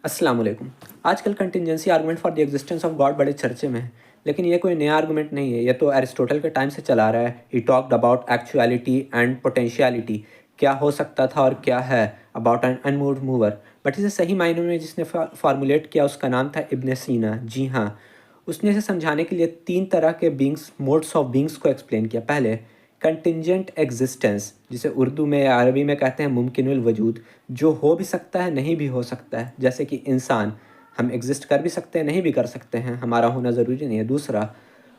अस्सलाम वालेकुम। आजकल contingency argument for the existence of God बड़े चर्चे में है, लेकिन ये कोई नया आर्गुमेंट नहीं है। ये तो एरिस्टोटल के टाइम से चला आ रहा है। He talked about actuality and potentiality, क्या हो सकता था और क्या है, about an unmoved mover. But इसे सही मायनों में जिसने फार्मूलेट किया उसका नाम था इब्न सीना। जी हाँ, उसने इसे समझाने के लिए तीन तरह के बींग्स, मोड्स ऑफ बींग्स को एक्सप्लेन किया। पहले कंटिंजेंट एग्जिस्टेंस, जिसे उर्दू में या अरबी में कहते हैं मुमकिनुल वजूद, जो हो भी सकता है नहीं भी हो सकता है। जैसे कि इंसान, हम एग्जिस्ट कर भी सकते हैं नहीं भी कर सकते हैं, हमारा होना ज़रूरी नहीं है। दूसरा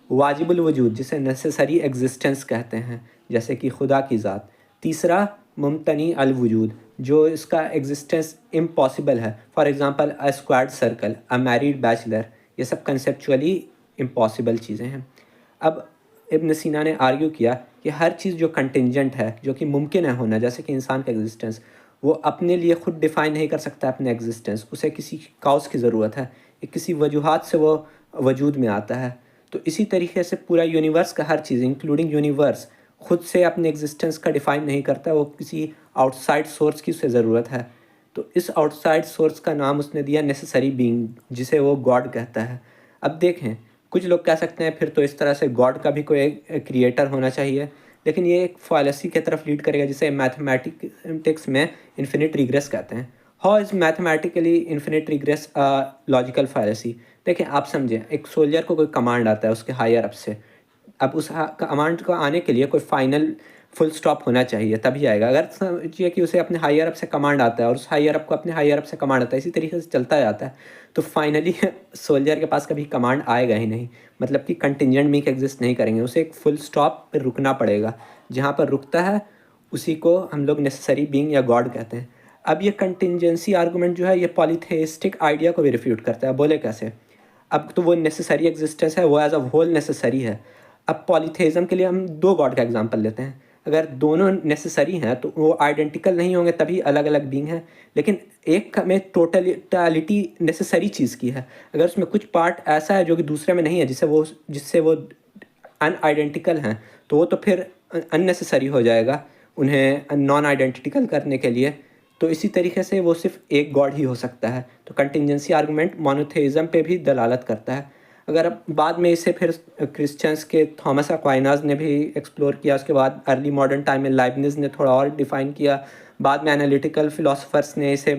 वाजिबुल वजूद, जिसे नेसेसरी एग्जिस्टेंस कहते हैं, जैसे कि खुदा की ज़ात। तीसरा मुमतनी अल वजूद, जो इसका एग्जिस्टेंस इम्पॉसिबल है। For example a squad circle, a married bachelor, ये सब कंसेप्चुअली इम्पॉसिबल चीज़ें हैं। अब इब्न सीना ने आर्ग्यू किया कि हर चीज़ जो कंटिंजेंट है, जो कि मुमकिन है होना, जैसे कि इंसान का एग्जिस्टेंस, वो अपने लिए ख़ुद डिफ़ाइन नहीं कर सकता अपने एग्जिस्टेंस। उसे किसी काउज़ की ज़रूरत है, किसी वजूहात से वो वजूद में आता है। तो इसी तरीके से पूरा यूनिवर्स का हर चीज़ इंक्लूडिंग यूनिवर्स खुद से अपने एग्जिस्टेंस का डिफ़ाइन नहीं करता, वो किसी आउटसाइड सोर्स की उसे ज़रूरत है। तो इस आउटसाइड सोर्स का नाम उसने दिया नेसेसरी बीइंग, जिसे वो गॉड कहता है। अब देखें, कुछ लोग कह सकते हैं फिर तो इस तरह से गॉड का भी कोई एक क्रिएटर होना चाहिए, लेकिन ये एक फॉलेसी की तरफ लीड करेगा, जिसे मैथमेटिक्स में इन्फिनिट रिग्रेस कहते हैं। How is mathematically infinite regress logical fallacy? देखें, आप समझें, एक सोल्जर को कोई कमांड आता है उसके हायर अप से। अब उस कमांड को आने के लिए कोई फाइनल फुल स्टॉप होना चाहिए, तभी आएगा। अगर समझिए कि उसे अपने हायर अप से कमांड आता है और उस हायर अप को अपने हायर अप से कमांड आता है, इसी तरीके से चलता जाता है, तो फाइनली सोल्जर के पास कभी कमांड आएगा ही नहीं। मतलब कि कंटिंजेंट बीइंग एग्जिस्ट नहीं करेंगे, उसे एक फुल स्टॉप पर रुकना पड़ेगा। जहाँ पर रुकता है उसी को हम लोग नेसेसरी बीइंग या गॉड कहते हैं। अब ये कंटिंजेंसी आर्गूमेंट जो है, ये पॉलीथेइस्टिक आइडिया को भी रिफ्यूट करता है। बोले कैसे? अब तो वो नेसेसरी एग्जिस्टेंस है, वो एज अ होल नेसेसरी है। अब पॉलीथेइज्म के लिए हम दो गॉड का एग्जांपल लेते हैं। अगर दोनों नेसेसरी हैं तो वो आइडेंटिकल नहीं होंगे, तभी अलग अलग बीइंग हैं। लेकिन एक में टोटलिटी नेसेसरी चीज़ की है, अगर उसमें कुछ पार्ट ऐसा है जो कि दूसरे में नहीं है, जिससे वो अनआइडेंटिकल हैं, तो वो तो फिर अननेसेसरी हो जाएगा उन्हें नॉन आइडेंटिकल करने के लिए। तो इसी तरीके से वो सिर्फ एक गॉड ही हो सकता है। तो कंटिंजेंसी आर्गुमेंट मोनोथेइज्म पे भी दलालत करता है। अगर अब बाद में इसे फिर क्रिश्चियंस के थॉमस एक्वाइनास ने भी एक्सप्लोर किया, उसके बाद अर्ली मॉडर्न टाइम में लाइबनिज़ ने थोड़ा और डिफ़ाइन किया, बाद में एनालिटिकल फ़िलासफ़र्स ने इसे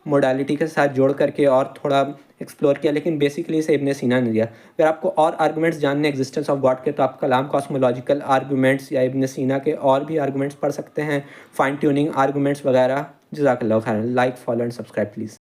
मोडालिटी के साथ जोड़ करके और थोड़ा एक्सप्लोर किया, लेकिन बेसिकली इसे इब्न सीना ने दिया। अगर आपको और आर्गुमेंट्स जानने एग्जिस्टेंस ऑफ गॉड के, तो आप कलाम कॉस्मोलॉजिकल आर्गुमेंट्स या इब्न सीना के और भी आर्गुमेंट्स पढ़ सकते हैं, फाइन ट्यूनिंग आर्गुमेंट्स वगैरह। जज़ाकल्लाहु खैरन। Like, follow and subscribe please.